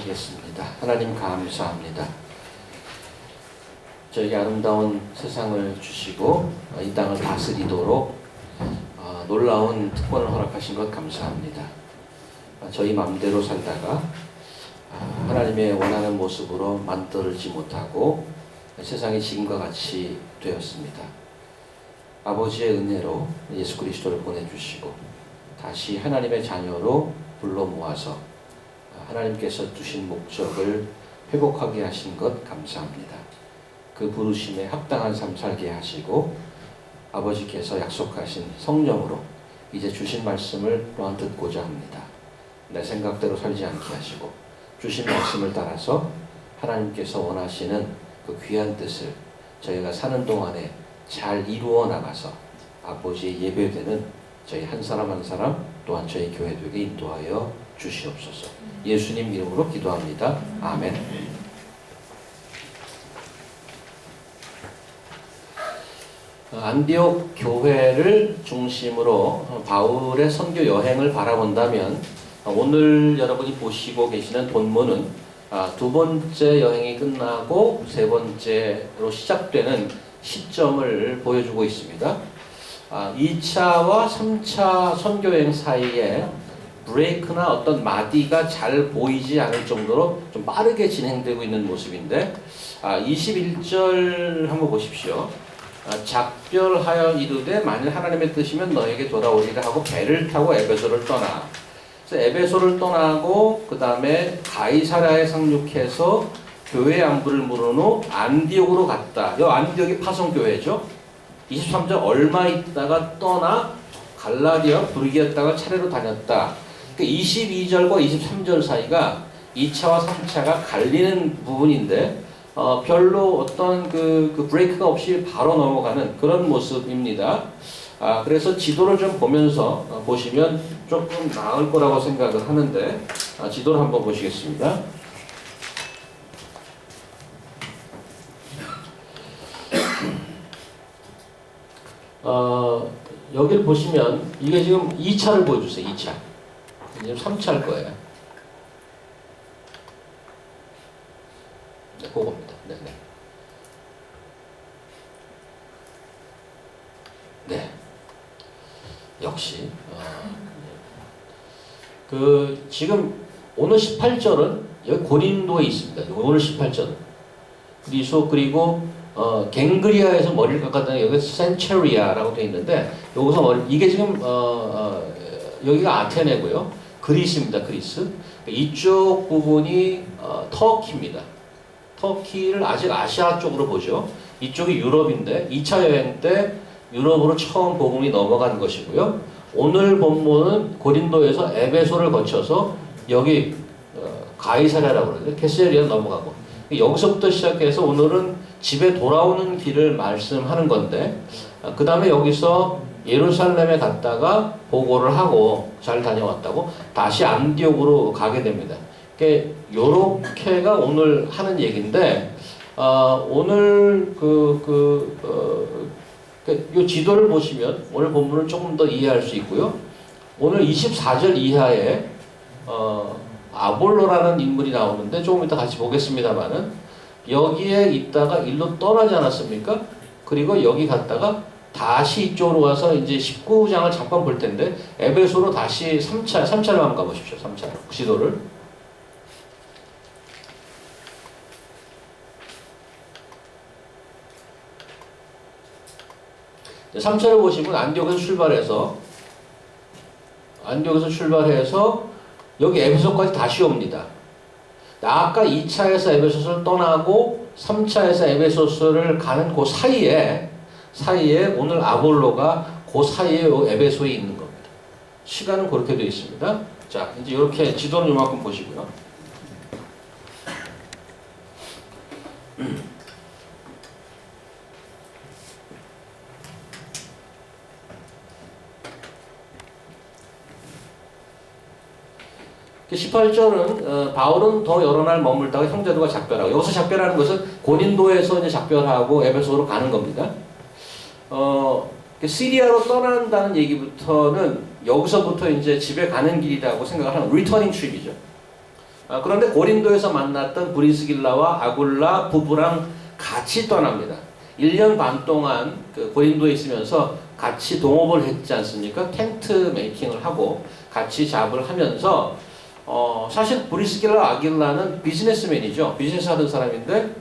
기도하겠습니다. 하나님 감사합니다. 저에게 아름다운 세상을 주시고 이 땅을 다스리도록 놀라운 특권을 허락하신 것 감사합니다. 저희 마음대로 살다가 하나님의 원하는 모습으로 만들지 못하고 세상이 지금과 같이 되었습니다. 아버지의 은혜로 예수 그리스도를 보내주시고 다시 하나님의 자녀로 불러 모아서 하나님께서 주신 목적을 회복하게 하신 것 감사합니다. 그 부르심에 합당한 삶 살게 하시고 아버지께서 약속하신 성령으로 이제 주신 말씀을 또한 듣고자 합니다. 내 생각대로 살지 않게 하시고 주신 말씀을 따라서 하나님께서 원하시는 그 귀한 뜻을 저희가 사는 동안에 잘 이루어 나가서 아버지의 예배되는 저희 한 사람 한 사람 또한 저희 교회들에게 인도하여 주시옵소서. 예수님 이름으로 기도합니다. 아멘. 안디옥 교회를 중심으로 바울의 선교 여행을 바라본다면 오늘 여러분이 보시고 계시는 본문은 두 번째 여행이 끝나고 세 번째로 시작되는 시점을 보여주고 있습니다. 2차와 3차 선교여행 사이에 브레이크나 어떤 마디가 잘 보이지 않을 정도로 좀 빠르게 진행되고 있는 모습인데 21절 한번 보십시오. 작별하여 이르되 만일 하나님의 뜻이면 너에게 돌아오리라 하고 배를 타고 에베소를 떠나. 그래서 에베소를 떠나고 그 다음에 가이사랴에 상륙해서 교회 안부를 물은 후 안디옥으로 갔다. 이 안디옥이 파송교회죠. 23절 얼마 있다가 떠나 갈라디아 브르기아 땅을 차례로 다녔다. 그러니까 22절과 23절 사이가 2차와 3차가 갈리는 부분인데 별로 어떤 그 브레이크가 없이 바로 넘어가는 그런 모습입니다. 그래서 지도를 좀 보면서 보시면 조금 나을 거라고 생각을 하는데 지도를 한번 보시겠습니다. 여기를 보시면 이게 지금 2차를 보여주세요. 2차. 지금 3차일 거예요. 네, 그겁니다. 네. 네. 역시 지금 오늘 18절은 여기 고린도에 있습니다. 오늘 18절은 그리고 갱그리아에서 머리를 깎았다는 여기 센체리아라고 되어 있는데 여기서 이게 지금 여기가 아테네고요. 그리스입니다. 그리스. 이쪽 부분이 터키입니다. 터키를 아직 아시아 쪽으로 보죠. 이쪽이 유럽인데 2차 여행 때 유럽으로 처음 복음이 넘어간 것이고요. 오늘 본문은 고린도에서 에베소를 거쳐서 여기 가이사랴라고 그러는데 케사리아 넘어가고 여기서부터 시작해서 오늘은 집에 돌아오는 길을 말씀하는 건데 그 다음에 여기서 예루살렘에 갔다가 보고를 하고 잘 다녀왔다고 다시 안디옥으로 가게 됩니다. 요렇게가 오늘 하는 얘기인데 오늘 요 지도를 보시면 오늘 본문을 조금 더 이해할 수 있고요. 오늘 24절 이하에 아볼로라는 인물이 나오는데 조금 이따 같이 보겠습니다만은 여기에 있다가 일로 떠나지 않았습니까? 그리고 여기 갔다가 다시 이쪽으로 와서 이제 19장을 잠깐 볼 텐데 에베소로 다시 3차를 한번 가보십시오. 3차 지도를. 네, 3차를 보시면 안디옥에서 출발해서 여기 에베소까지 다시 옵니다. 아까 2차에서 에베소스를 떠나고 3차에서 에베소스를 가는 그 사이에 오늘 아볼로가 그 사이에 에베소에 있는 겁니다. 시간은 그렇게 되어 있습니다. 자, 이제 이렇게 지도는 이만큼 보시고요. 18절은 바울은 더 여러 날 머물다가 형제들과 작별하고 여기서 작별하는 것은 고린도에서 이제 작별하고 에베소로 가는 겁니다. 시리아로 떠난다는 얘기부터는 여기서부터 이제 집에 가는 길이라고 생각을 하는 리터닝 트립이죠. 그런데 고린도에서 만났던 브리스길라와 아굴라 부부랑 같이 떠납니다. 1년 반 동안 그 고린도에 있으면서 같이 동업을 했지 않습니까? 텐트 메이킹을 하고 같이 작업을 하면서 사실 브리스길라 아길라는 비즈니스맨이죠. 비즈니스 하던 사람인데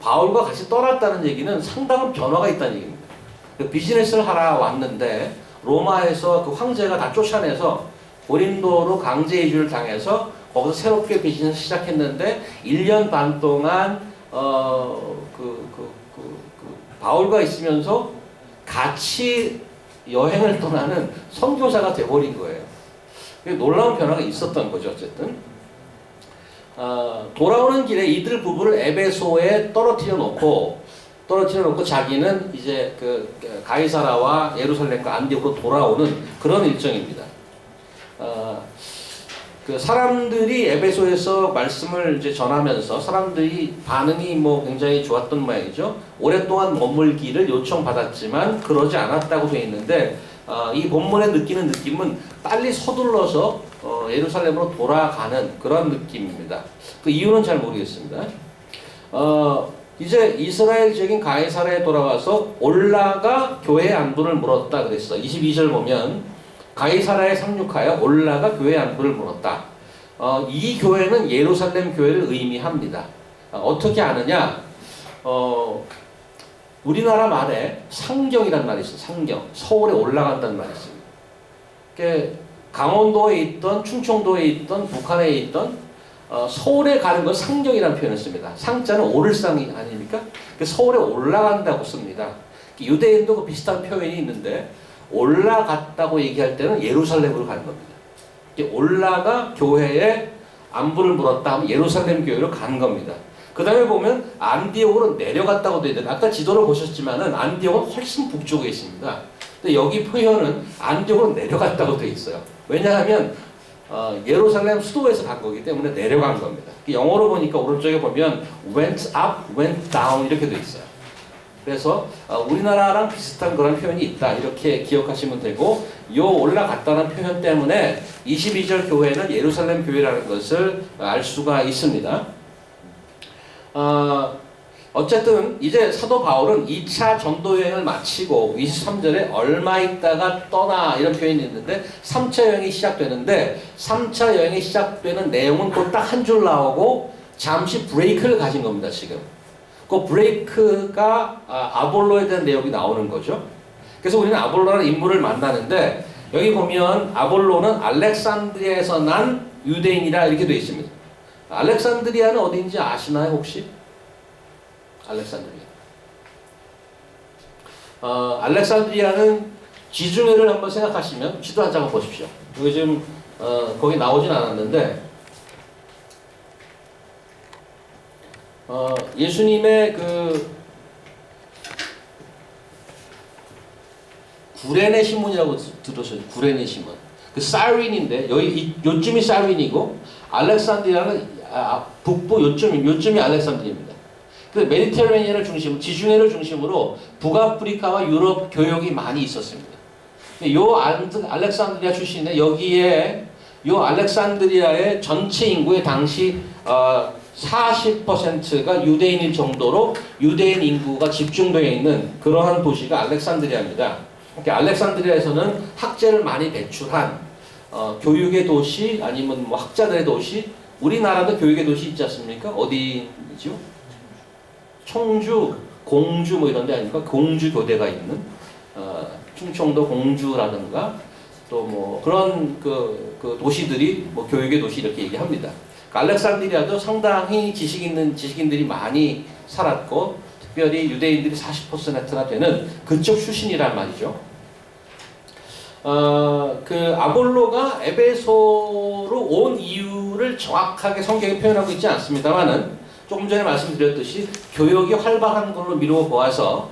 바울과 같이 떠났다는 얘기는 상당한 변화가 있다는 얘기입니다. 그 비즈니스를 하러 왔는데 로마에서 그 황제가 다 쫓아내서 고린도로 강제 이주를 당해서 거기서 새롭게 비즈니스 시작했는데 1년 반 동안 바울과 있으면서 같이 여행을 떠나는 선교사가 돼버린 거예요. 놀라운 변화가 있었던 거죠. 어쨌든 돌아오는 길에 이들 부부를 에베소에 떨어뜨려 놓고 자기는 이제 그 가이사라와 예루살렘과 안디옥으로 돌아오는 그런 일정입니다. 그 사람들이 에베소에서 말씀을 이제 전하면서 사람들이 반응이 뭐 굉장히 좋았던 모양이죠. 오랫동안 머물기를 요청받았지만 그러지 않았다고 되어 있는데 이 본문에 느끼는 느낌은 빨리 서둘러서 예루살렘으로 돌아가는 그런 느낌입니다. 그 이유는 잘 모르겠습니다. 이제 이스라엘적인 가이사라에 돌아와서 올라가 교회의 안부를 물었다 그랬어. 22절 보면 가이사라에 상륙하여 올라가 교회의 안부를 물었다. 이 교회는 예루살렘 교회를 의미합니다. 어떻게 아느냐? 우리나라 말에 상경이라는 말이 있어요. 상경. 서울에 올라간다는 말이 있습니다. 그러니까 강원도에 있던, 충청도에 있던, 북한에 있던 서울에 가는 건 상경이라는 표현을 씁니다. 상자는 오를 상이 아닙니까? 서울에 올라간다고 씁니다. 유대인도 그 비슷한 표현이 있는데 올라갔다고 얘기할 때는 예루살렘으로 가는 겁니다. 올라가 교회에 안부를 물었다 하면 예루살렘 교회로 간 겁니다. 그 다음에 보면 안디옥으로 내려갔다고 되어 있는데 아까 지도를 보셨지만은 안디옥은 훨씬 북쪽에 있습니다. 근데 여기 표현은 안디옥으로 내려갔다고 되어 있어요. 왜냐하면 예루살렘 수도에서 간 거기 때문에 내려간 겁니다. 영어로 보니까 오른쪽에 보면 went up, went down 이렇게 되어 있어요. 그래서 우리나라랑 비슷한 그런 표현이 있다 이렇게 기억하시면 되고 요 올라갔다는 표현 때문에 22절 교회는 예루살렘 교회라는 것을 알 수가 있습니다. 어쨌든 이제 사도 바울은 2차 전도 여행을 마치고 23절에 얼마 있다가 떠나 이런 표현이 있는데 3차 여행이 시작되는데 3차 여행이 시작되는 내용은 또 딱 한 줄 나오고 잠시 브레이크를 가진 겁니다. 지금 그 브레이크가 아볼로에 대한 내용이 나오는 거죠. 그래서 우리는 아볼로라는 인물을 만나는데 여기 보면 아볼로는 알렉산드리아에서 난 유대인이라 이렇게 되어 있습니다. 알렉산드리아는 어디인지 아시나요 혹시? 알렉산드리아. 알렉산드리아는 지중해를 한번 생각하시면 지도 한 장을 보십시오. 여기 지금 거기 나오진 않았는데 예수님의 그 구레네 시몬이라고 들으셨죠? 구레네 시몬. 그 사르윈인데 여기 요쯤이 사르윈이고 알렉산드리아는 북부 요쯤이 알렉산드리아입니다. 그 메디테레니안을 중심으로 지중해를 중심으로 북아프리카와 유럽 교역이 많이 있었습니다. 요 알렉산드리아 출신의 여기에 요 알렉산드리아의 전체 인구의 당시 40%가 유대인일 정도로 유대인 인구가 집중되어 있는 그러한 도시가 알렉산드리아입니다. 알렉산드리아에서는 학제를 많이 배출한 교육의 도시 아니면 뭐 학자들의 도시 우리나라도 교육의 도시 있지 않습니까? 어디죠? 청주, 공주 뭐 이런 데 아닙니까? 공주 교대가 있는 충청도 공주라든가 또 뭐 그런 그 도시들이 뭐 교육의 도시 이렇게 얘기합니다. 알렉산드리아도 상당히 지식 있는 지식인들이 많이 살았고 특별히 유대인들이 40%나 되는 그쪽 출신이란 말이죠. 그 아볼로가 에베소로 온 이유를 정확하게 성경에 표현하고 있지 않습니다만은 조금 전에 말씀드렸듯이 교역이 활발한 걸로 미루어 보아서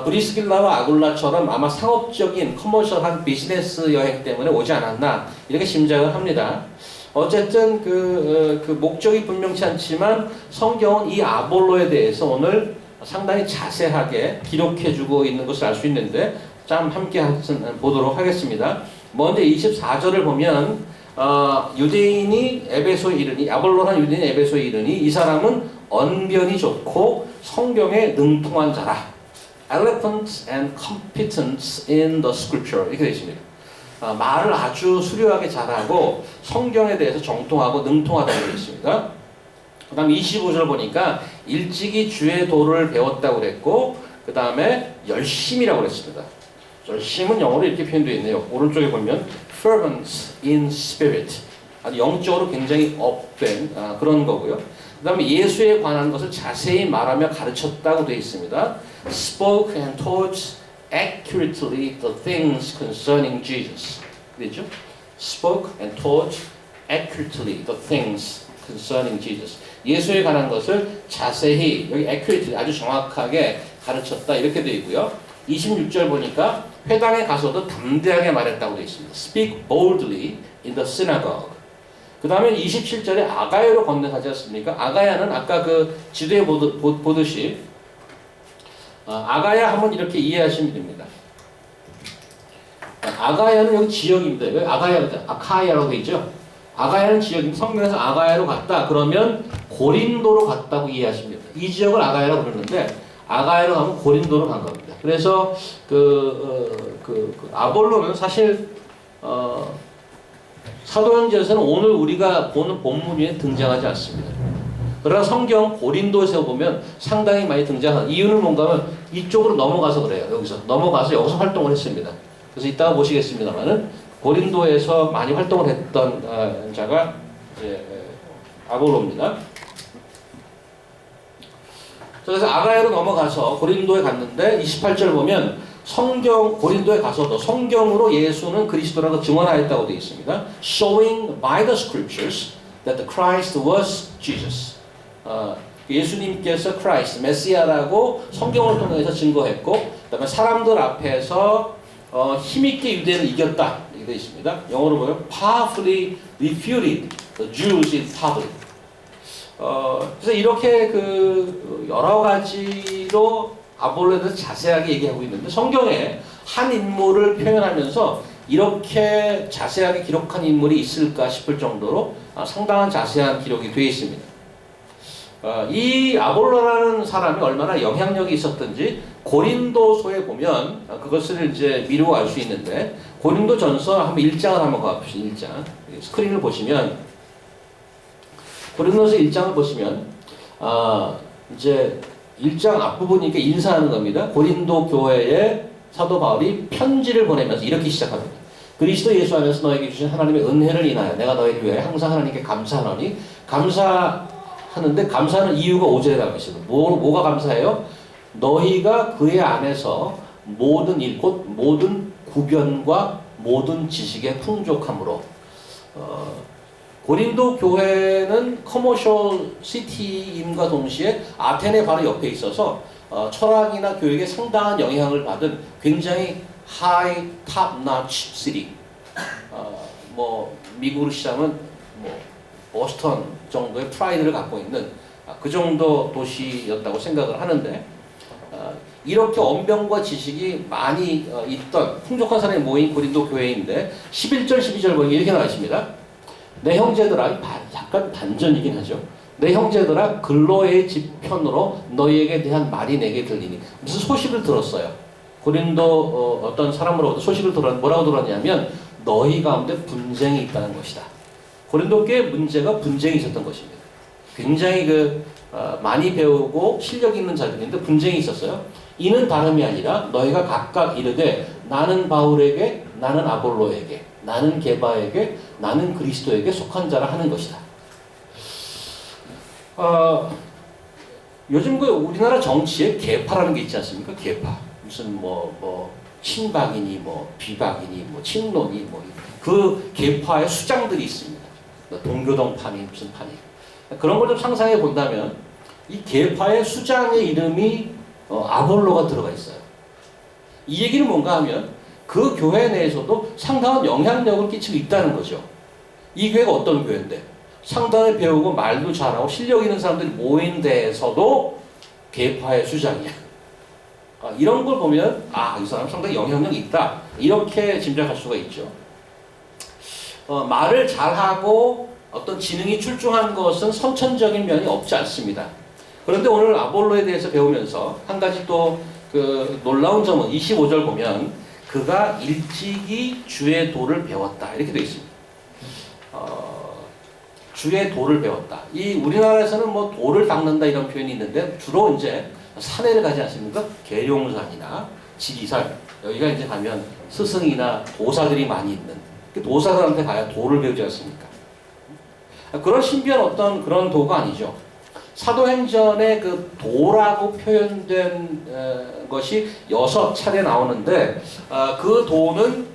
브리스길라와 아굴라처럼 아마 상업적인 커머셜한 비즈니스 여행 때문에 오지 않았나 이렇게 짐작을 합니다. 어쨌든 그 목적이 분명치 않지만 성경은 이 아볼로에 대해서 오늘 상당히 자세하게 기록해주고 있는 것을 알 수 있는데 좀 함께 보도록 하겠습니다. 먼저 24절을 보면 유대인이 에베소에 이르니, 아볼로란 유대인 에베소에 이르니 이 사람은 언변이 좋고 성경에 능통한 자라. Eloquent and competent in the scripture. 이렇게 되어 있습니다. 말을 아주 수려하게 잘하고 성경에 대해서 정통하고 능통하다고 되어 있습니다. 그 다음 25절 보니까 일찍이 주의 도를 배웠다고 그랬고, 그 다음에 열심이라고 그랬습니다. 열심은 영어로 이렇게 표현되어 있네요. 오른쪽에 보면 fervent in spirit. 아주 영적으로 굉장히 업된 그런 거고요. 그 다음에 예수에 관한 것을 자세히 말하며 가르쳤다고 되어 있습니다. spoke and taught accurately the things concerning Jesus. 그렇죠? spoke and taught accurately the things concerning Jesus. 예수에 관한 것을 자세히, 여기 accurately, 아주 정확하게 가르쳤다 이렇게 되어 있고요. 26절 보니까 회당에 가서도 담대하게 말했다고 되어 있습니다. speak boldly in the synagogue. 그 다음에 27절에 아가야로 건너가지 않습니까? 아가야는 아까 그 지도에 보듯이 아가야 하면 이렇게 이해하시면 됩니다. 아가야는 여기 지역입니다. 여기 아카야라고 되어 있죠? 아가야는 지역입니다. 성경에서 아가야로 갔다 그러면 고린도로 갔다고 이해하시면 됩니다. 이 지역을 아가야라고 부르는데 아가야로 가면 고린도로 간 겁니다. 그래서 아볼로는 사실 사도행전에서는 오늘 우리가 보는 본문 위에 등장하지 않습니다. 그러나 성경 고린도에서 보면 상당히 많이 등장하는 이유는 뭔가 하면 이쪽으로 넘어가서 그래요. 여기서 활동을 했습니다. 그래서 이따가 보시겠습니다만은 고린도에서 많이 활동을 했던 자가 이제 아볼로입니다. 그래서 아가야로 넘어가서 고린도에 갔는데 28절 보면 고린도에 가서도 성경으로 예수는 그리스도라고 증언하였다고 되어 있습니다. Showing by the scriptures that the Christ was Jesus. 예수님께서 Christ, 메시아라고 성경을 통해서 증거했고, 그 다음에 사람들 앞에서 힘있게 유대인을 이겼다. 이렇게 되어 있습니다. 영어로 보면 powerfully refuted the Jews in public. 그래서 이렇게 여러 가지로 아볼로에 대해서 자세하게 얘기하고 있는데 성경에 한 인물을 표현하면서 이렇게 자세하게 기록한 인물이 있을까 싶을 정도로 상당한 자세한 기록이 되어 있습니다. 이 아볼로라는 사람이 얼마나 영향력이 있었던지 고린도서에 보면 그것을 이제 미루어 알 수 있는데 고린도전서 한번 1장을 한번 가봅시다. 1장 스크린을 보시면 고린도서 1장을 보시면 이제 1장 앞부분이니까 인사하는 겁니다. 고린도 교회에 사도 바울이 편지를 보내면서 이렇게 시작합니다. 그리스도 예수 안에서 너에게 주신 하나님의 은혜를 인하여 내가 너희를 위해 항상 하나님께 감사하노니. 감사하는데 감사하는 이유가 5절에 나와 있습니다. 뭐가 감사해요? 너희가 그의 안에서 모든 일, 곧 모든 구변과 모든 지식의 풍족함으로. 고린도 교회는 커머셜 시티임과 동시에 아테네 바로 옆에 있어서 철학이나 교육에 상당한 영향을 받은 굉장히 하이 탑 나치 시티. 미국으로 시작하면 보스턴 정도의 프라이드를 갖고 있는 그 정도 도시였다고 생각을 하는데 이렇게 언변과 지식이 많이 있던 풍족한 사람이 모인 고린도 교회인데 11절 12절 보면 이렇게 나와 있습니다. 내 형제들아, 약간 반전이긴 하죠. 내 형제들아, 글로의 집편으로 너희에게 대한 말이 내게 들리니. 무슨 소식을 들었어요. 고린도 어떤 사람으로부터 소식을 뭐라고 들었냐면 너희 가운데 분쟁이 있다는 것이다. 고린도 교회 문제가 분쟁이 있었던 것입니다. 굉장히 많이 배우고 실력 있는 자들인데 분쟁이 있었어요. 이는 다름이 아니라 너희가 각각 이르되 나는 바울에게, 나는 아볼로에게, 나는 게바에게, 나는 그리스도에게 속한 자라 하는 것이다. 요즘 우리나라 정치에 계파라는 게 있지 않습니까? 계파. 무슨 친박이니 비박이니 친노니 그 계파의 수장들이 있습니다. 동교동 파니 무슨 파니. 그런 걸 좀 상상해 본다면 이 계파의 수장의 이름이 아볼로가 들어가 있어요. 이 얘기는 뭔가 하면 그 교회 내에서도 상당한 영향력을 끼치고 있다는 거죠. 이 교회가 어떤 교회인데 상당히 배우고 말도 잘하고 실력 있는 사람들이 모인 데에서도 계파의 수장이야. 이런 걸 보면 이 사람 상당히 영향력이 있다. 이렇게 짐작할 수가 있죠. 말을 잘하고 어떤 지능이 출중한 것은 선천적인 면이 없지 않습니다. 그런데 오늘 아볼로에 대해서 배우면서 한 가지 또 그 놀라운 점은 25절 보면 그가 일찍이 주의 도를 배웠다 이렇게 되어 있습니다. 주의 도를 배웠다. 이 우리나라에서는 뭐 돌을 닦는다 이런 표현이 있는데 주로 이제 산에를 가지 않습니까? 계룡산이나 지리산 여기가 이제 가면 스승이나 도사들이 많이 있는 그 도사들한테 가야 도를 배우지 않습니까? 그런 신비한 어떤 그런 도가 아니죠. 사도행전에 그 도라고 표현된 것이 6차례 나오는데 그 도는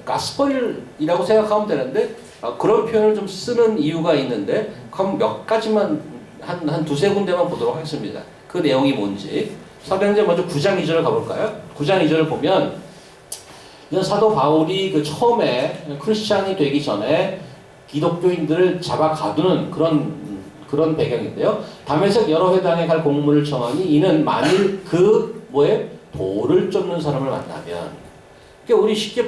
가스펠이라고 생각하면 되는데 그런 표현을 좀 쓰는 이유가 있는데 그럼 몇 가지만 한 두세 군데만 보도록 하겠습니다. 그 내용이 뭔지. 사도행전 먼저 9장 2절을 가볼까요? 9장 2절을 보면 사도 바울이 그 처음에 크리스찬이 되기 전에 기독교인들을 잡아 가두는 그런 배경인데요. 다메섹 여러 회당에 갈 공문을 청하니 이는 만일 돌을 쫓는 사람을 만나면, 그러니까 우리 쉽게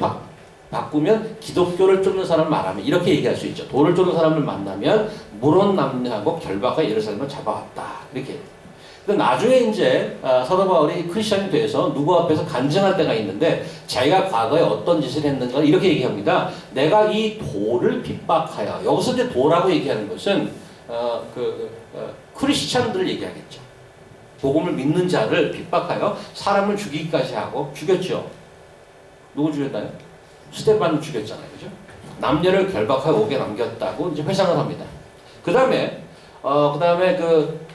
바꾸면 기독교를 쫓는 사람을 말하면 이렇게 얘기할 수 있죠. 돌을 쫓는 사람을 만나면 물론 남녀하고 결박하여 예루살렘을 잡아왔다. 이렇게. 근데 나중에 이제 사도 바울이 크리스천이 돼서 누구 앞에서 간증할 때가 있는데 자기가 과거에 어떤 짓을 했는가 이렇게 얘기합니다. 내가 이 돌을 핍박하여, 여기서 이제 도라고 얘기하는 것은 크리스찬들을 얘기하겠죠. 복음을 믿는 자를 핍박하여 사람을 죽이기까지 하고 죽였죠. 누구 죽였나요? 스데반을 죽였잖아요. 그죠? 남녀를 결박하여 옥에 남겼다고 이제 회상을 합니다. 그 다음에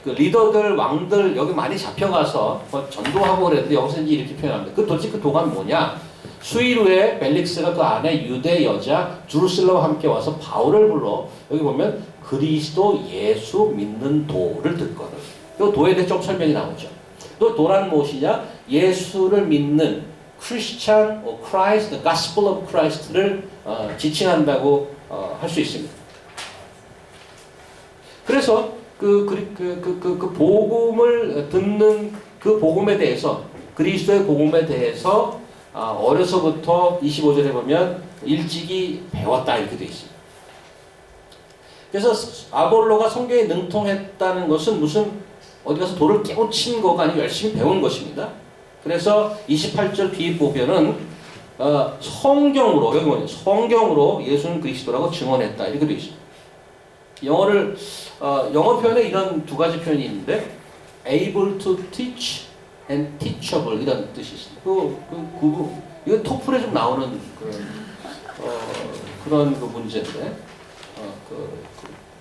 그 리더들, 왕들 여기 많이 잡혀가서 전도하고 그랬는데 여기서 이제 이렇게 표현합니다. 도대체 그 도가 뭐냐? 수일 후에 벨릭스가 그 안에 유대 여자 두루실라와 함께 와서 바울을 불러 여기 보면 그리스도 예수 믿는 도를 듣거든. 이 도에 대해 좀 설명이 나오죠. 또 도란 무엇이냐? 예수를 믿는 크리스찬, Christ, the Gospel of Christ를 지칭한다고 할 수 있습니다. 그래서 그 복음을 듣는 그 복음에 대해서, 그리스도의 복음에 대해서 어려서부터 25절에 보면 일찍이 배웠다 이렇게 되어 있습니다. 그래서 아볼로가 성경에 능통했다는 것은 무슨 어디 가서 돌을 깨우친 거가 아니고 열심히 배운 것입니다. 그래서 28절 뒤에 보면은 성경으로, 여기 뭐냐, 성경으로 예수는 그리스도라고 증언했다 이렇게 되어 있습니다. 영어 표현에 이런 두 가지 표현이 있는데 able to teach and teachable 이런 뜻이 있습니다. 이거 토플에 좀 나오는 그런 문제인데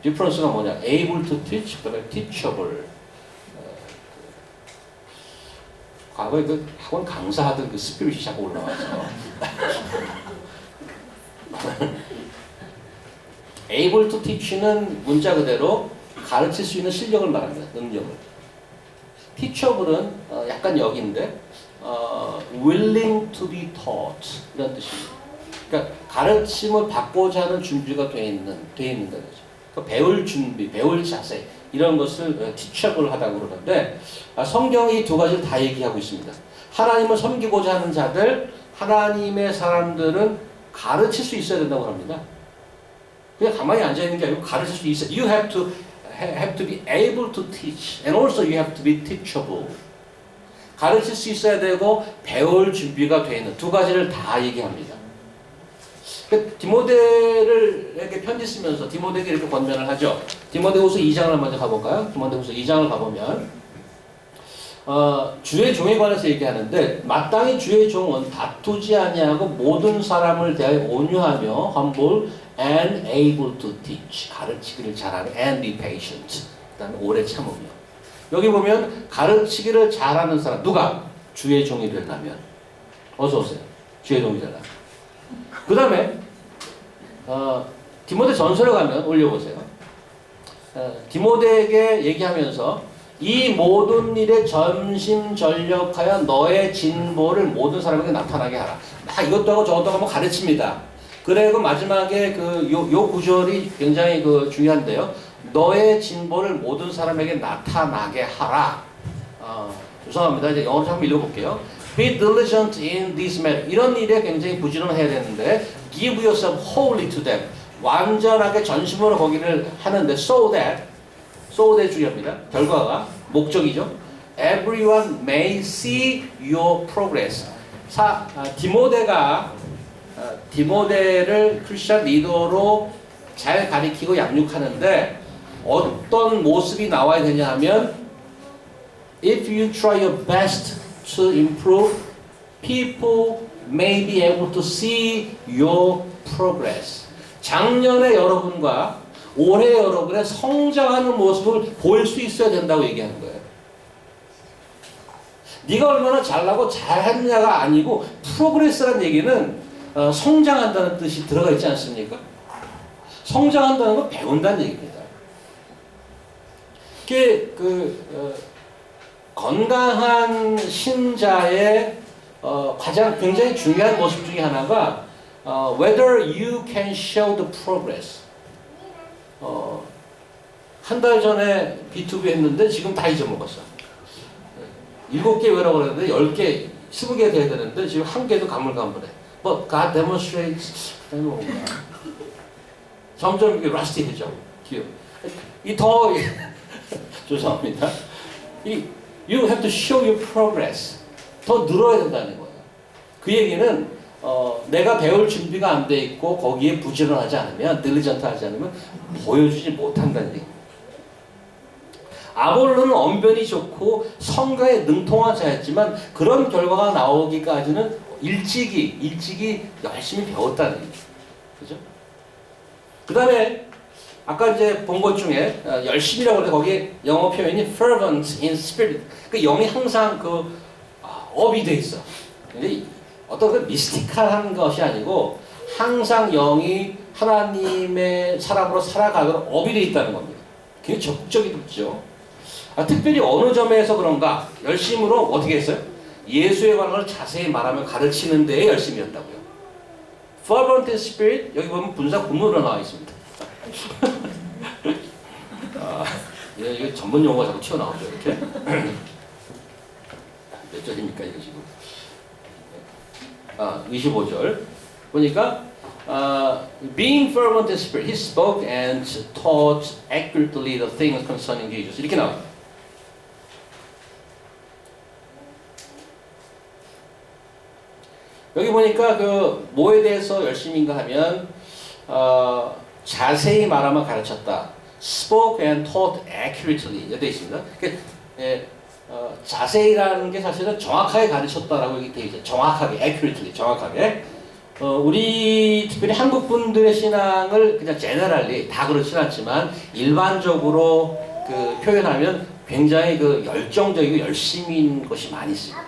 디퍼런스가 뭐냐? able to teach, 그다음에 teachable. 과거에 그 학원 강사하던 그 스피릿이 자꾸 올라와서 able to teach는 문자 그대로 가르칠 수 있는 실력을 말합니다. 능력을. teachable은 약간 여기인데 willing to be taught 이런 뜻입니다. 그러니까 가르침을 받고자 하는 준비가 돼 있는 거죠. 그러니까 배울 준비, 배울 자세 이런 것을 teachable 하다고 그러는데 성경이 두 가지를 다 얘기하고 있습니다. 하나님을 섬기고자 하는 자들, 하나님의 사람들은 가르칠 수 있어야 된다고 합니다. 그냥 가만히 앉아 있는 게 아니고 가르칠 수 있어요. You have to be able to teach, and also you have to be teachable. 가르칠 수 있어야 되고 배울 준비가 되는 두 가지를 다 얘기합니다. 디모데에게 편지 쓰면서 디모데에게 이렇게 권면을 하죠. 디모데후서 2장을 먼저 가볼까요? 디모데후서 2장을 가보면 주의 종에 관해서 얘기하는데 마땅히 주의 종은 다투지 아니하고 모든 사람을 대하여 온유하며 humble and able to teach, 가르치기를 잘하는 and be patient, 그 다음에 오래 참으며. 여기 보면 가르치기를 잘하는 사람 누가? 주의 종이 되려면. 어서 오세요. 주의 종이 되려면. 그 다음에 디모데 전서를 가면 올려보세요. 디모데에게 얘기하면서 이 모든 일에 전심전력하여 너의 진보를 모든 사람에게 나타나게 하라. 막 이것도 하고 저것도 하고 가르칩니다. 그리고 마지막에 요 구절이 굉장히 중요한데요. 너의 진보를 모든 사람에게 나타나게 하라. 죄송합니다. 이제 영어로 한번 읽어볼게요. Be diligent in this matter. 이런 일에 굉장히 부지런해야 되는데 give yourself wholly to them. 완전하게 전심으로 거기를 하는데 so that 중요합니다. 결과가 목적이죠. Everyone may see your progress. 디모데를 크리스천 리더로 잘 가리키고 양육하는데 어떤 모습이 나와야 되냐 하면 if you try your best to improve, people may be able to see your progress. 작년에 여러분과 올해 여러분의 성장하는 모습을 볼 수 있어야 된다고 얘기하는 거예요. 네가 얼마나 잘나고 잘했느냐가 아니고 프로그레스라는 얘기는 성장한다는 뜻이 들어가 있지 않습니까? 성장한다는 건 배운다는 얘기입니다. 건강한 신자의 가장 굉장히 중요한 모습 중에 하나가 whether you can show the progress. 한 달 전에 B2B 했는데 지금 다 잊어먹었어. 7개 외라고 그랬는데 10개, 20개 돼야 되는데 지금 1개도 가물가물해. But God demonstrates 뭔가 점점 이게 rusty해져. 더 죄송합니다. You have to show your progress. 더 늘어야 된다는 거예요. 그 얘기는 내가 배울 준비가 안 돼 있고 거기에 부지런하지 않으면, 딜리전트하지 않으면 보여주지 못한다는 얘기입니다. 아볼로는 언변이 좋고 성가에 능통한 자였지만 그런 결과가 나오기까지는 일찍이 열심히 배웠다는 얘기죠. 그죠? 그 다음에 아까 이제 본 것 중에 열심이라고 하는데 거기에 영어 표현이 fervent in spirit. 그 영이 항상 업이 돼 있어. 근데 어떤 그 미스티컬한 것이 아니고 항상 영이 하나님의 사람으로 살아가도록 업이 돼 있다는 겁니다. 굉장히 적극적이죠. 특별히 어느 점에서 그런가 열심으로 어떻게 했어요? 예수에 관한 걸 자세히 말하며 가르치는 데에 열심이었다고요. fervent in spirit 여기 보면 분사 구문으로 나와 있습니다. 이거 전문 용어가 자꾸 튀어나오죠 이렇게. 몇 절입니까 이거 지금? 25절 보니까 being fervent in spirit, he spoke and taught accurately the things concerning Jesus. 이렇게 나와요. 여기 보니까 뭐에 대해서 열심인가 하면 자세히 말하며 가르쳤다. spoke and taught accurately 되어 있습니다. 자세히라는 게 사실은 정확하게 가르쳤다라고 되어 있죠. 정확하게, accurately, 정확하게. 우리 특별히 한국 분들의 신앙을 그냥 제너럴리 다 그렇진 않지만 일반적으로 표현하면 굉장히 열정적이고 열심인 것이 많이 있습니다.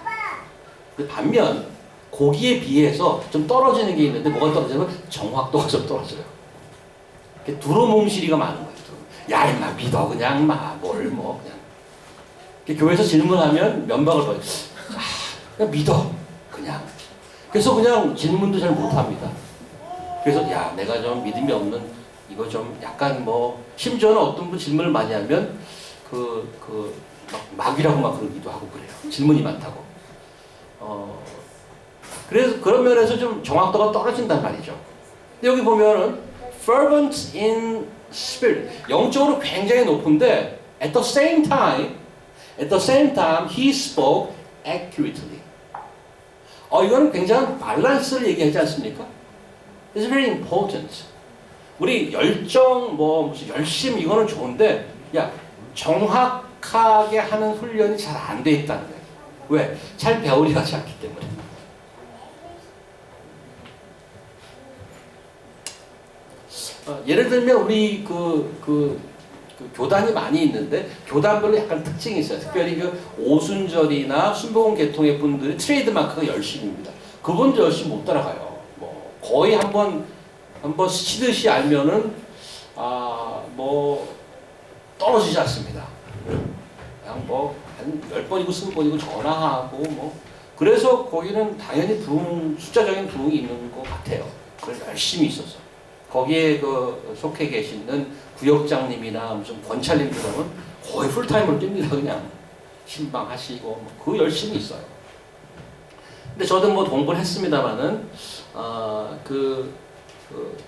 반면 거기에 비해서 좀 떨어지는 게 있는데 뭐가 떨어지냐면 정확도가 좀 떨어져요. 두루뭉실이가 많은 거예요. 야 임마 믿어 그냥 뭘 그냥. 교회에서 질문하면 면박을 받아요. 그냥 믿어 그냥. 그래서 그냥 질문도 잘 못합니다. 그래서 야 내가 좀 믿음이 없는 이거 좀 약간 심지어는 어떤 분 질문을 많이 하면 마귀라고 막 그러기도 하고 그래요. 질문이 많다고. 그래서 그런 면에서 좀 정확도가 떨어진단 말이죠. 근데 여기 보면은 fervent in spirit 영적으로 굉장히 높은데 at the same time he spoke accurately. 이거는 굉장한 밸런스를 얘기하지 않습니까? It's very important. 우리 열정 무슨 열심 이거는 좋은데 정확하게 하는 훈련이 잘 안 돼 있다는 거예요. 왜? 잘 배우려 하지 않기 때문에. 예를 들면 우리 교단이 많이 있는데 교단별로 약간 특징이 있어요. 특별히 오순절이나 순복음 계통의 분들이 트레이드마크가 열심입니다. 그분도 열심히 못 따라가요. 거의 한번 스치듯이 알면은 떨어지지 않습니다. 그냥 한 10번이고 20번이고 전화하고 그래서 거기는 당연히 숫자적인 부흥이 있는 것 같아요. 그걸 열심히 있어서. 거기에 속해 계시는 구역장님이나 무슨 권찰님들은 거의 풀타임으로 뜁니다. 그냥 신방하시고 열심히 있어요. 근데 저도 공부를 했습니다만은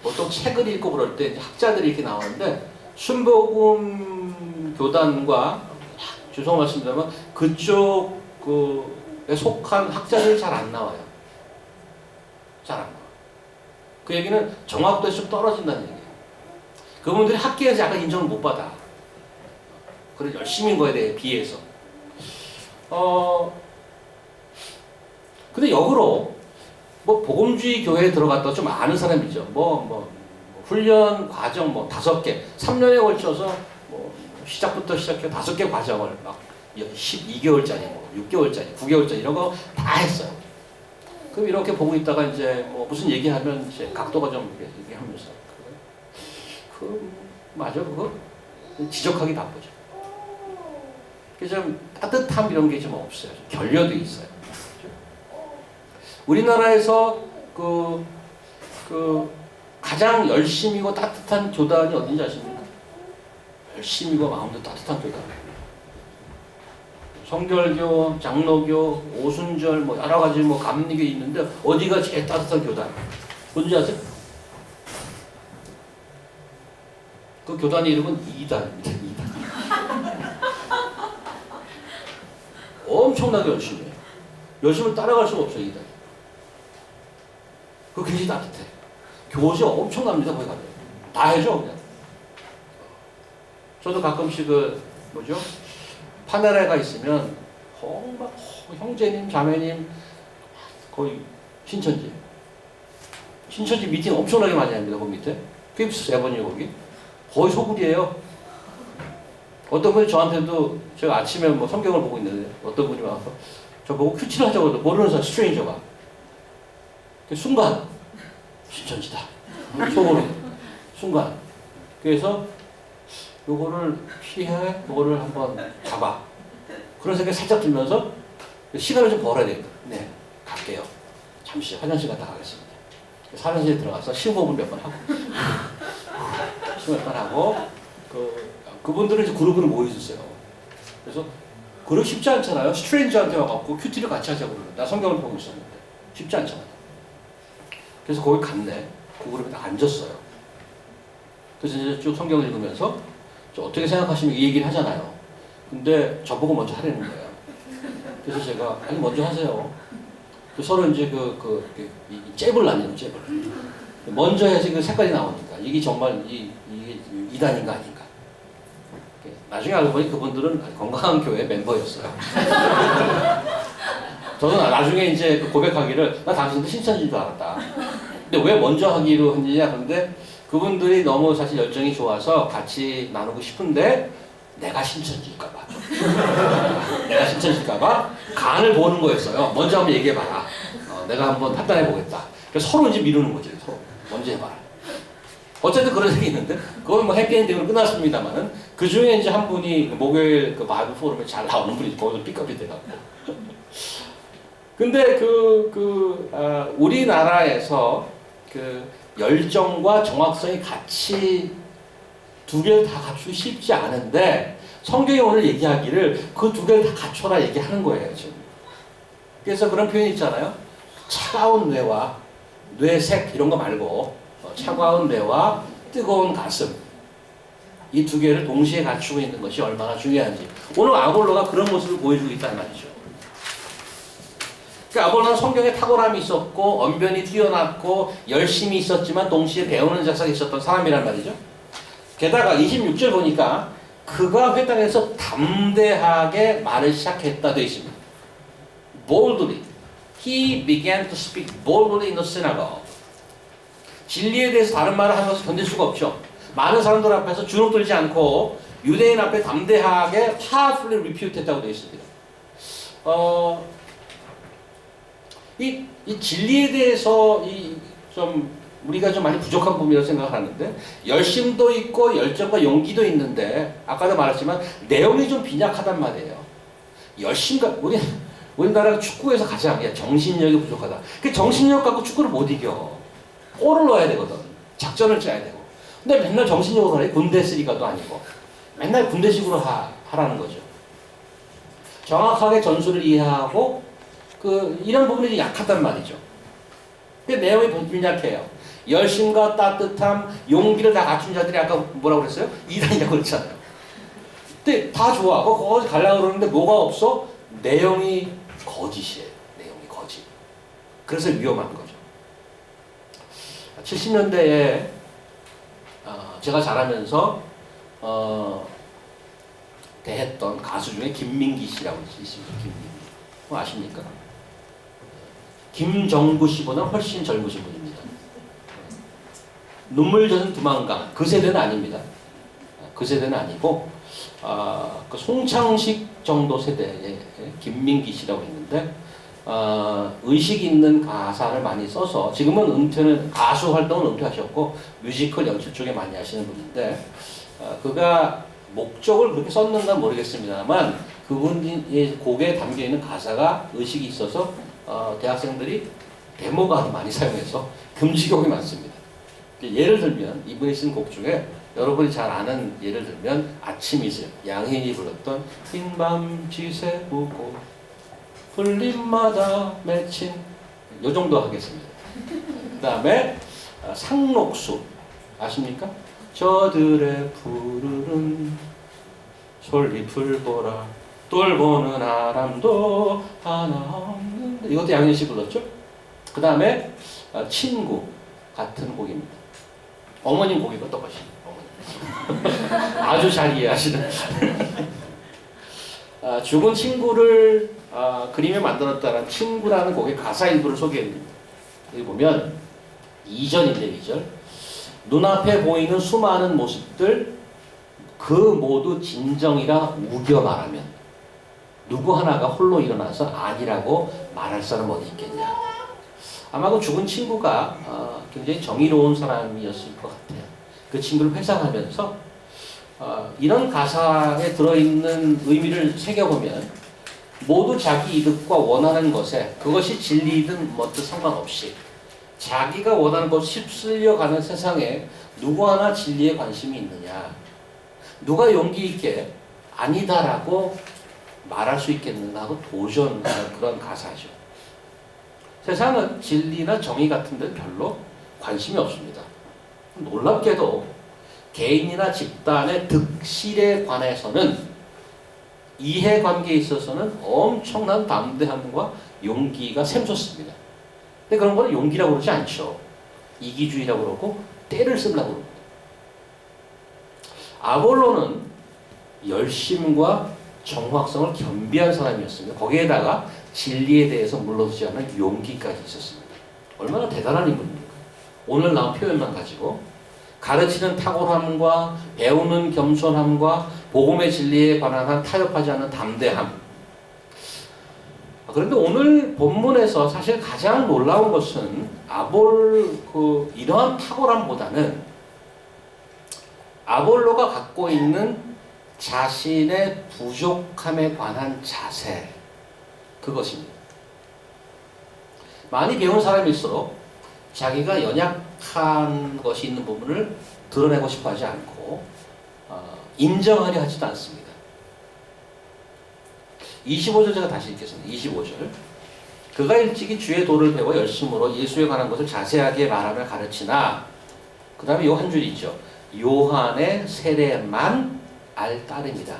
보통 책을 읽고 그럴 때 이제 학자들이 이렇게 나오는데 순복음 교단과 죄송 말씀드리면 그쪽 에 속한 학자들이 잘 안 나와요. 잘 안 나와. 그 얘기는 정확도에서 좀 떨어진다는 얘기예요. 그분들이 학계에서 약간 인정을 못 받아. 그래 열심인 거에 대해 비해서. 근데 역으로 뭐 복음주의 교회에 들어갔다 좀 아는 사람이죠. 훈련 과정 5개, 3년에 걸쳐서 시작부터 시작해 5개 과정을 막 12개월짜리, 6개월짜리, 9개월짜리 이런 거 다 했어요. 그럼 이렇게 보고 있다가 이제 무슨 얘기하면 이제 각도가 좀 얘기하면서 맞아 그거 지적하기 바쁘죠. 그래서 좀 따뜻함 이런 게 좀 없어요. 좀 결여도 있어요. 우리나라에서 가장 열심이고 따뜻한 교단이 어딘지 아십니까? 열심이고 마음도 따뜻한 교단. 성결교, 장로교, 오순절 여러 가지 감리교 있는데 어디가 제일 따뜻한 교단? 뭔지 아세요? 그 교단의 이름은 이단입니다. 이단. 엄청나게 열심히 해요. 열심을 따라갈 수가 없어요. 이단. 그거 굉장히 따뜻해. 교시 엄청납니다. 거기 가면. 다 해줘 그냥. 저도 가끔씩 파나레가 있으면 형제님, 자매님 거의 신천지 미팅 엄청나게 많이 합니다. 거기 밑에 핍스 세븐이 거기 거의 소굴이에요. 어떤 분이 저한테도 제가 아침에 성경을 보고 있는데 어떤 분이 와서 저보고 큐티를 하자고 해도 모르는 사람 스트레인저가 순간 신천지다 소굴이 순간. 그래서 요거를 피해, 요거를 한번 잡아. 그런 생각이 살짝 들면서 시간을 좀 벌어야 되겠다. 네, 갈게요. 잠시 화장실 갔다 가겠습니다. 화장실에 들어가서 심호흡을 몇 번 하고, 몇 번 하고, 그분들은 이제 그룹으로 모여 있었어요. 그래서 그룹 쉽지 않잖아요. 스트레인저한테 와갖고 큐티를 같이 하자고 그러는데 나 성경을 보고 있었는데 쉽지 않잖아요. 그래서 거기 갔네. 그 그룹에 딱 앉았어요. 그래서 이제 쭉 성경을 읽으면서 어떻게 생각하시면 이 얘기를 하잖아요. 근데 저보고 먼저 하라는 거예요. 그래서 제가 아니 먼저 하세요. 서로 이제 잽을 나뉘는 잽을. 먼저 해야지 그 색깔이 나오니까 이게 정말 이게 이단인가 아닌가. 나중에 알고 보니 그분들은 건강한 교회 멤버였어요. 저는 나중에 이제 고백하기를 나 당신도 신천지인 줄 알았다. 근데 왜 먼저 하기로 했느냐. 근데 그분들이 너무 사실 열정이 좋아서 같이 나누고 싶은데 내가 신천지일까봐 내가 신천지일까봐 간을 보는 거였어요. 먼저 한번 얘기해봐라. 내가 한번 판단해보겠다. 그래서 서로 이제 미루는 거죠. 서로 먼저 해봐라. 어쨌든 그런 얘기 있는데 그건 해피엔딩으로 끝났습니다만은 그 중에 이제 한 분이 목요일 바이블 포럼에 잘 나오는 분이 거기서 픽업이 돼갖고 근데 우리나라에서 열정과 정확성이 같이 두 개를 다 갖추기 쉽지 않은데 성경이 오늘 얘기하기를 그 두 개를 다 갖춰라 얘기하는 거예요 지금. 그래서 그런 표현이 있잖아요. 차가운 뇌와 뇌색 이런 거 말고 차가운 뇌와 뜨거운 가슴 이 두 개를 동시에 갖추고 있는 것이 얼마나 중요한지 오늘 아볼로가 그런 모습을 보여주고 있다는 말이죠. 그러니까 아볼로는 성경에 탁월함이 있었고 언변이 뛰어났고 열심히 있었지만 동시에 배우는 자세가 있었던 사람이란 말이죠. 게다가 26절 보니까 그가 회당에서 담대하게 말을 시작했다 되어 있습니다. Boldly. He began to speak boldly in the synagogue. 진리에 대해서 다른 말을 하는 것을 견딜 수가 없죠. 많은 사람들 앞에서 주눅 들지 않고 유대인 앞에 담대하게 powerfully refute했다고 되어 있습니다. 이 진리에 대해서 우리가 좀 많이 부족한 부분이라고 생각을 하는데 열심도 있고 열정과 용기도 있는데 아까도 말했지만 내용이 좀 빈약하단 말이에요. 열심과 우리나라가 축구에서 가장 정신력이 부족하다. 그 정신력 갖고 축구를 못 이겨. 골을 넣어야 되거든. 작전을 짜야 되고. 근데 맨날 정신력으로 해. 군대쓰리가도 아니고. 맨날 군대식으로 하라는 거죠. 정확하게 전술을 이해하고 이런 부분이 약하단 말이죠. 근데 내용이 빈약해요. 열심과 따뜻함, 용기를 다 갖춘 자들이 아까 뭐라고 그랬어요? 이단이라고 그랬잖아요. 근데 다 좋아. 거기 가려고 그러는데 뭐가 없어? 내용이 거짓이에요. 내용이 거짓. 그래서 위험한 거죠. 70년대에 제가 자라면서 대했던 가수 중에 김민기 씨라고 있습니다. 김민기. 아십니까? 김정구 씨보다 훨씬 젊으신 분입니다. 눈물 젖은 두만강. 그 세대는 아닙니다. 그 세대는 아니고 그 송창식 정도 세대의 김민기 씨라고 있는데 의식 있는 가사를 많이 써서 지금은 은퇴는 가수 활동을 은퇴하셨고 뮤지컬 연출 쪽에 많이 하시는 분인데 그가 목적을 그렇게 썼는가 모르겠습니다만 그분의 곡에 담겨있는 가사가 의식이 있어서 대학생들이 데모가로 많이 사용해서 금지곡이 많습니다. 예를 들면 이분이 쓴 곡 중에 여러분이 잘 아는 예를 들면 아침이슬 양희인이 불렀던 흰밤 지새우고 풀잎마다 맺힌 요 정도 하겠습니다. 그 다음에 상록수 아십니까? 저들의 푸르른 솔잎을 보라 돌보는 아람도 하나 없는데 이것도 양희인 씨 불렀죠? 그 다음에 친구 같은 곡입니다. 어머님 곡이고 똑같이 어머님 아주 잘 이해하시는 죽은 친구를 그림에 만들었다는 친구라는 곡의 가사 일부를 소개해드립니다. 여기 보면 2절인데 2절 눈앞에 보이는 수많은 모습들 그 모두 진정이라 우겨 말하면 누구 하나가 홀로 일어나서 아니라고 말할 사람 어디 있겠냐. 아마 그 죽은 친구가 굉장히 정의로운 사람이었을 것 같아요. 그 친구를 회상하면서 이런 가사에 들어있는 의미를 새겨보면 모두 자기 이득과 원하는 것에 그것이 진리이든 뭐든 상관없이 자기가 원하는 것 휩쓸려가는 세상에 누구 하나 진리에 관심이 있느냐. 누가 용기 있게 아니다라고 말할 수 있겠는가 하고 도전하는 그런 가사죠. 세상은 진리나 정의 같은 데 별로 관심이 없습니다. 놀랍게도 개인이나 집단의 득실에 관해서는 이해관계에 있어서는 엄청난 담대함과 용기가 샘솟습니다. 근데 그런 걸 용기라고 그러지 않죠. 이기주의라고 그러고 때를 쓰려고 그럽니다. 아볼로는 열심과 정확성을 겸비한 사람이었습니다. 거기에다가 진리에 대해서 물러서지 않은 용기까지 있었습니다. 얼마나 대단한 인물입니까? 오늘 나온 표현만 가지고 가르치는 탁월함과 배우는 겸손함과 복음의 진리에 관한 한 타협하지 않는 담대함. 그런데 오늘 본문에서 사실 가장 놀라운 것은 이러한 탁월함보다는 아볼로가 갖고 있는 자신의 부족함에 관한 자세, 그것입니다. 많이 배운 사람일수록 자기가 연약한 것이 있는 부분을 드러내고 싶어 하지 않고 인정하려 하지도 않습니다. 25절 제가 다시 읽겠습니다. 25절. 그가 일찍이 주의 도를 배워 열심으로 예수에 관한 것을 자세하게 말하며 가르치나 그 다음에 요 한 줄이 있죠. 요한의 세례만 알 따름이다.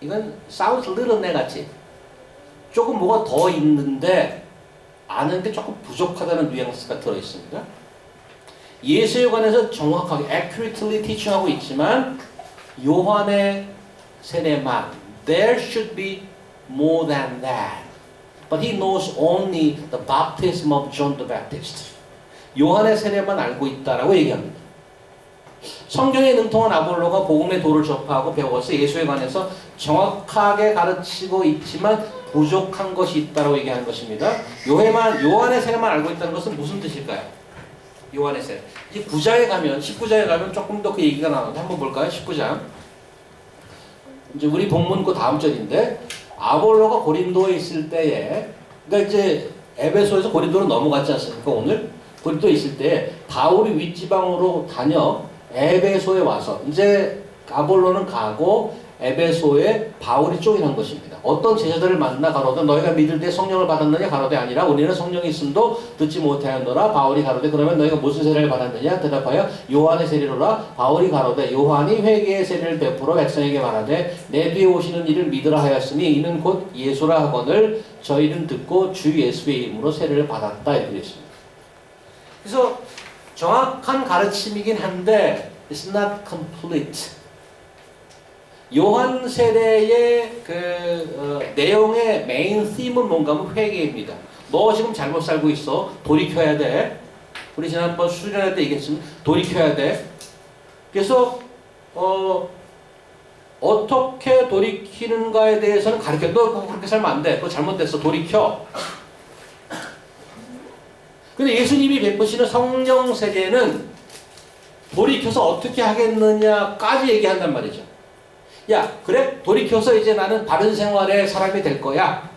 이건 sounds little negative. 조금 뭐가 더 있는데 아는데 조금 부족하다는 뉘앙스가 들어있습니다. 예수에 관해서 정확하게 accurately teaching하고 있지만 요한의 세례만 there should be more than that. But he knows only the baptism of John the Baptist. 요한의 세례만 알고 있다라고 얘기합니다. 성경에 능통한 아볼로가 복음의 도를 접하고 배워서 예수에 관해서 정확하게 가르치고 있지만 부족한 것이 있다고 얘기하는 것입니다. 요한의 세례만 알고 있다는 것은 무슨 뜻일까요? 요한의 세례. 이제 9장에 가면 19장에 가면 조금 더 그 얘기가 나오는데 한번 볼까요? 19장. 이제 우리 본문 그 다음 절인데 아볼로가 고린도에 있을 때에 그러니까 이제 에베소에서 고린도로 넘어갔지 않습니까? 오늘 고린도에 있을 때 바울이 윗지방으로 다녀 에베소에 와서 이제 아볼로는 가고 에베소에 바울이 쪼인한 것입니다. 어떤 제자들을 만나 가로되 너희가 믿을 때 성령을 받았느냐 가로되 아니라 우리는 성령이 있음도 듣지 못하였노라. 바울이 가로되 그러면 너희가 무슨 세례를 받았느냐 대답하여 요한의 세례로라. 바울이 가로되 요한이 회개의 세례를 베풀어 백성에게 말하되 내 뒤에 오시는 이를 믿으라 하였으니 이는 곧 예수라 하거늘 저희는 듣고 주 예수의 이름으로 세례를 받았다 이렇게 했습니다. 그래서 정확한 가르침이긴 한데 it's not complete. 요한 세례의 내용의 메인 팀은 뭔가 하면 회개입니다. 너 지금 잘못 살고 있어. 돌이켜야 돼. 우리 지난번 수련회 때 얘기했습니다. 돌이켜야 돼. 그래서 어떻게 돌이키는가에 대해서는 가르쳐. 너 그렇게 살면 안 돼. 그거 잘못됐어. 돌이켜. 근데 예수님이 베푸시는 성령 세례는 돌이켜서 어떻게 하겠느냐까지 얘기한단 말이죠. 야, 그래? 돌이켜서 이제 나는 바른 생활의 사람이 될 거야.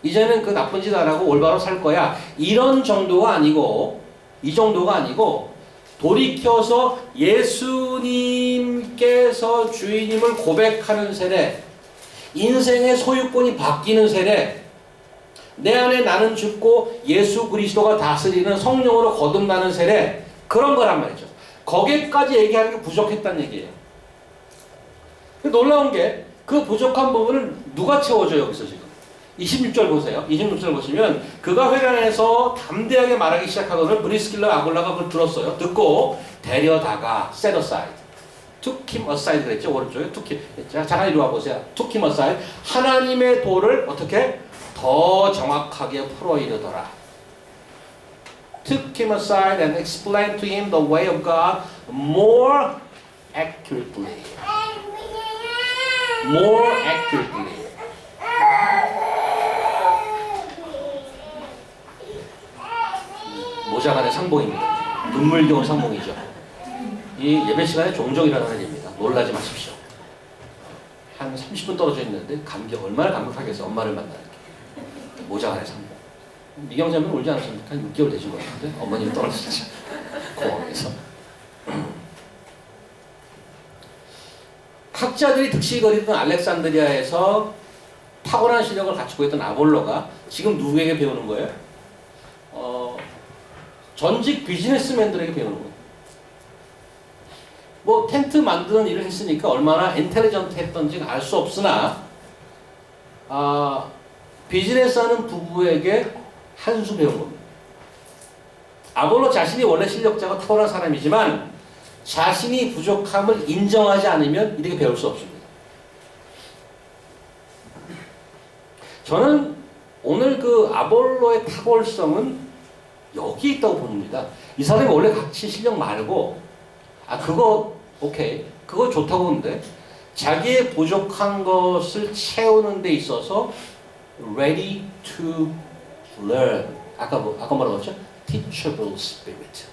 이제는 그 나쁜 짓 안 하고 올바로 살 거야. 이런 정도가 아니고, 이 정도가 아니고, 돌이켜서 예수님께서 주인님을 고백하는 세례, 인생의 소유권이 바뀌는 세례, 내 안에 나는 죽고 예수 그리스도가 다스리는 성령으로 거듭나는 세례, 그런 거란 말이죠. 거기까지 얘기하는 게 부족했다는 얘기예요. 놀라운 게 그 부족한 부분을 누가 채워줘요 여기서 지금. 26절 보세요. 26절 보시면 그가 회관에서 담대하게 말하기 시작하거늘 브리스길라 아굴라가 그걸 들었어요. 듣고 데려다가 set aside, took him aside 그랬죠. 오른쪽에 took him. 잠깐 이리 와보세요. took him aside. 하나님의 도를 어떻게 더 정확하게 풀어 이르더라. took him aside and explained to him the way of God more accurately. More accurately. 모자간의 상봉입니다. 눈물겨운 상봉이죠. 이 예배 시간에 종종 일어나는 일입니다. 놀라지 마십시오. 한 30분 떨어져 있는데 얼마나 감격하겠어. 엄마를 만나는 게. 모자간의 상봉. 미경자면 울지 않았습니까? 한 6개월 되신 것 같은데 어머님이 떨어졌지. 공항에서. 학자들이 득실거리던 알렉산드리아에서 탁월한 실력을 갖추고 있던 아볼로가 지금 누구에게 배우는 거예요? 전직 비즈니스맨들에게 배우는 거예요. 뭐 텐트 만드는 일을 했으니까 얼마나 인텔리전트 했던지 알 수 없으나 비즈니스하는 부부에게 한 수 배운 겁니다. 아볼로 자신이 원래 실력자가 탁월한 사람이지만 자신이 부족함을 인정하지 않으면 이렇게 배울 수 없습니다. 저는 오늘 그 아볼로의 탁월성은 여기 있다고 봅니다. 이 사람이 원래 같이 실력 말고 그거 오케이 그거 좋다고 보는데 자기의 부족한 것을 채우는 데 있어서 ready to learn. 아까 뭐라고 했죠? teachable spirit.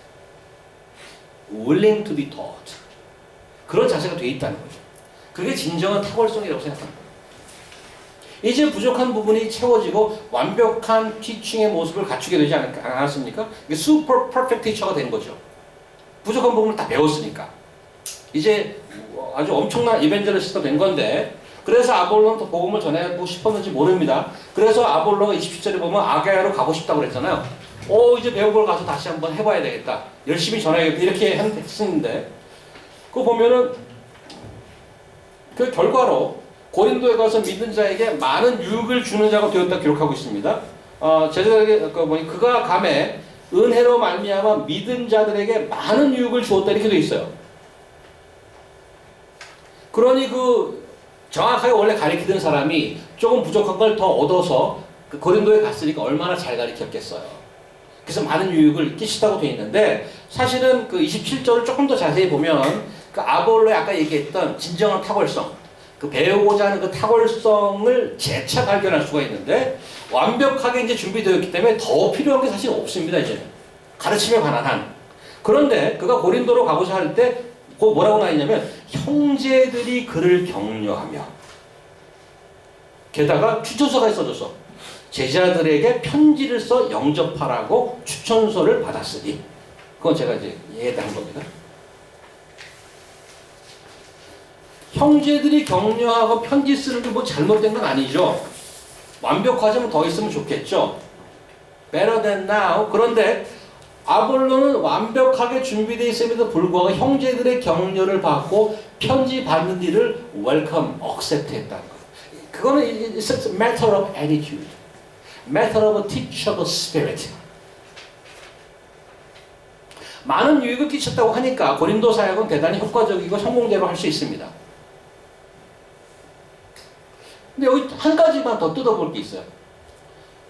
willing to be taught. 그런 자세가 돼 있다는 거죠. 그게 진정한 탁월성이라고 생각합니다. 이제 부족한 부분이 채워지고 완벽한 티칭의 모습을 갖추게 되지 않았습니까? 이게 super perfect teacher가 된 거죠. 부족한 부분을 다 배웠으니까. 이제 아주 엄청난 이벤저리스트가 된 건데 그래서 아볼로는 더 복음을 전하고 싶었는지 모릅니다. 그래서 아볼로가 27절에 보면 아가야로 가고 싶다고 그랬잖아요. 이제 배운 걸 가서 다시 한번 해봐야 되겠다. 열심히 전해야겠다. 이렇게 했는데 그거 보면은 그 결과로 고린도에 가서 믿는 자에게 많은 유익을 주는 자가 되었다 기록하고 있습니다. 제자들에게 그가 감에 은혜로 말미암아 믿은 자들에게 많은 유익을 주었다 이렇게 되어 있어요. 그러니 정확하게 원래 가르치던 사람이 조금 부족한 걸 더 얻어서 고린도에 갔으니까 얼마나 잘 가르쳤겠어요. 그래서 많은 유익을 끼치다고 되어 있는데 사실은 27절을 조금 더 자세히 보면 아볼로의 아까 얘기했던 진정한 탁월성, 배우고자 하는 그 탁월성을 재차 발견할 수가 있는데 완벽하게 이제 준비되었기 때문에 더 필요한 게 사실 없습니다. 이제 가르침에 관한 한. 그런데 그가 고린도로 가고자 할 때 뭐라고 나있냐면 형제들이 그를 격려하며 게다가 추천서가 써줘서 제자들에게 편지를 써 영접하라고 추천서를 받았으니 그건 제가 이제 이해한 겁니다. 형제들이 격려하고 편지 쓰는 게 뭐 잘못된 건 아니죠. 완벽하지만 더 있으면 좋겠죠. Better than now. 그런데 아볼로는 완벽하게 준비되어 있음에도 불구하고 형제들의 격려를 받고 편지 받는 일을 welcome, accept 했다는 거예요. 그거는 it's a matter of attitude. matter of teachable spirit. 많은 유익을 끼쳤다고 하니까 고린도 사역은 대단히 효과적이고 성공대로 할 수 있습니다. 근데 여기 한 가지만 더 뜯어볼 게 있어요.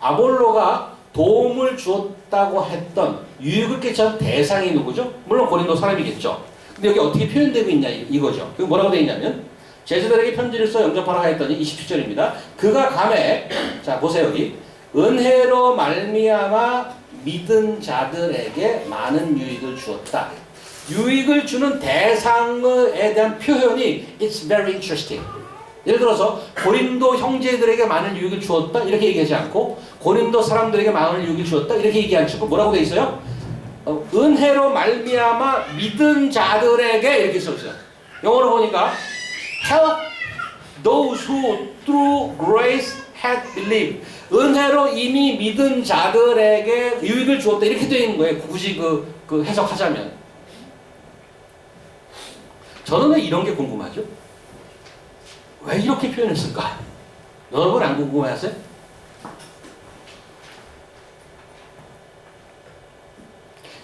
아볼로가 도움을 주었다고 했던 유익을 끼쳤던 대상이 누구죠? 물론 고린도 사람이겠죠. 근데 여기 어떻게 표현되고 있냐 이거죠. 그게 뭐라고 되어 있냐면 제자들에게 편지를 써 영접하라 했더니 27절입니다. 그가 감에 자 보세요 여기 은혜로 말미암아 믿은 자들에게 많은 유익을 주었다. 유익을 주는 대상에 대한 표현이 it's very interesting. 예를 들어서 고린도 형제들에게 많은 유익을 주었다 이렇게 얘기하지 않고 고린도 사람들에게 많은 유익을 주었다 이렇게 얘기하지 않고 뭐라고 되어 있어요? 은혜로 말미암아 믿은 자들에게 이렇게 써 있어요. 영어로 보니까 help those who through grace had believed. 은혜로 이미 믿은 자들에게 유익을 주었다 이렇게 되어 있는 거예요. 굳이 그 해석하자면. 저는 왜 이런 게 궁금하죠? 왜 이렇게 표현했을까? 여러분 안 궁금해하세요?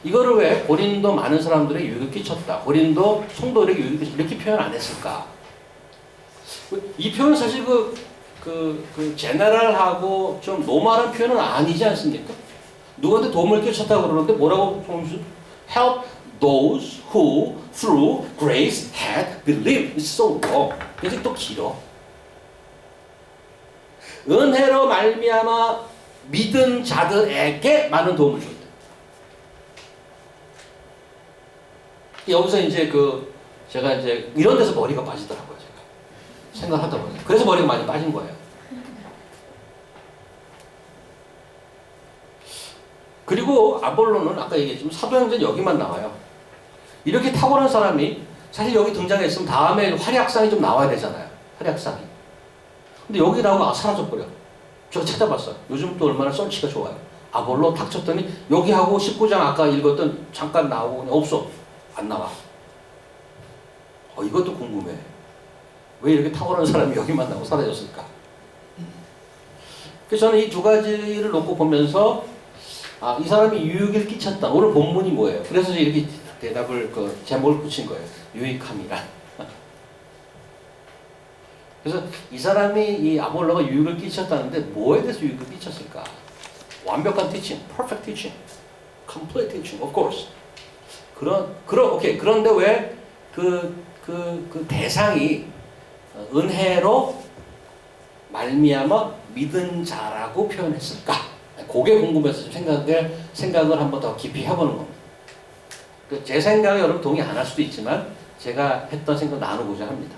이거를 왜 고린도 많은 사람들의 유익을 끼쳤다. 고린도 성도들에게 유익을 끼쳤다. 이렇게 표현 안 했을까? 이 표현은 사실 제너럴하고 좀 노멀한 표현은 아니지 않습니까? 누구한테 도움을 끼쳤다고 그러는데 뭐라고 보면 help those who through grace had believed. It's so wrong. 그래서 또 길어. 은혜로 말미암아 믿은 자들에게 많은 도움을 줬다. 여기서 이제 제가 이제 이런 데서 머리가 빠지더라고요. 제가 생각하다 보니. 그래서 머리가 많이 빠진 거예요. 그리고 아볼로는 아까 얘기했지만 사도행전 여기만 나와요. 이렇게 탁월한 사람이 사실 여기 등장했으면 다음에 활약상이 좀 나와야 되잖아요. 활약상이. 근데 여기 나오고 사라져버려. 저 찾아봤어요. 요즘 또 얼마나 썬치가 좋아요. 아볼로 탁 쳤더니 여기하고 19장 아까 읽었던 잠깐 나오고 그냥 없어. 안 나와. 이것도 궁금해. 왜 이렇게 탁월한 사람이 여기만 나오고 사라졌을까? 그래서 저는 이 두 가지를 놓고 보면서 이 사람이 유익을 끼쳤다. 오늘 본문이 뭐예요? 그래서 이렇게 대답을 제목을 붙인 거예요. 유익함이란. 그래서 이 사람이 이 아볼로가 유익을 끼쳤다는데 뭐에 대해서 유익을 끼쳤을까? 완벽한 teaching, perfect teaching, complete teaching, of course. 오케이. 그런데 왜 그 대상이 은혜로 말미암아 믿은 자라고 표현했을까? 그게 궁금해서 생각을 한번 더 깊이 해보는 겁니다. 제 생각에 여러분 동의 안 할 수도 있지만 제가 했던 생각 나누고자 합니다.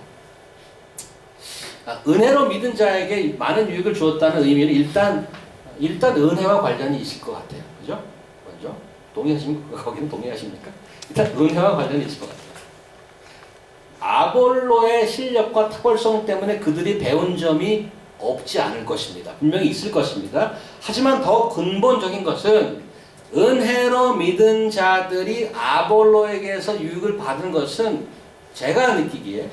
은혜로 믿은 자에게 많은 유익을 주었다는 의미는 일단 은혜와 관련이 있을 것 같아요. 그죠? 먼저 동의하십니까? 거기는 동의하십니까? 일단 은혜와 관련이 있을 것 같아요. 아볼로의 실력과 탁월성 때문에 그들이 배운 점이 없지 않을 것입니다. 분명히 있을 것입니다. 하지만 더 근본적인 것은 은혜로 믿은 자들이 아볼로에게서 유익을 받은 것은 제가 느끼기에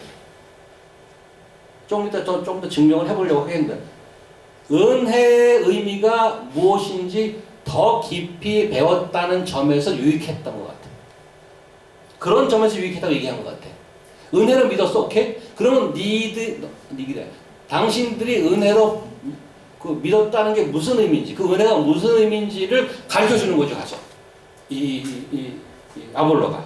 좀 이따 좀 더 증명을 해보려고 하겠는데 은혜의 의미가 무엇인지 더 깊이 배웠다는 점에서 유익했던 것 같아요. 그런 점에서 유익했다고 얘기한 것 같아요. 은혜를 믿었어, 오케이? 그러면 당신들이 은혜로 믿었다는 게 무슨 의미인지, 그 은혜가 무슨 의미인지를 가르쳐 주는 거죠, 가서. 이 아볼로가.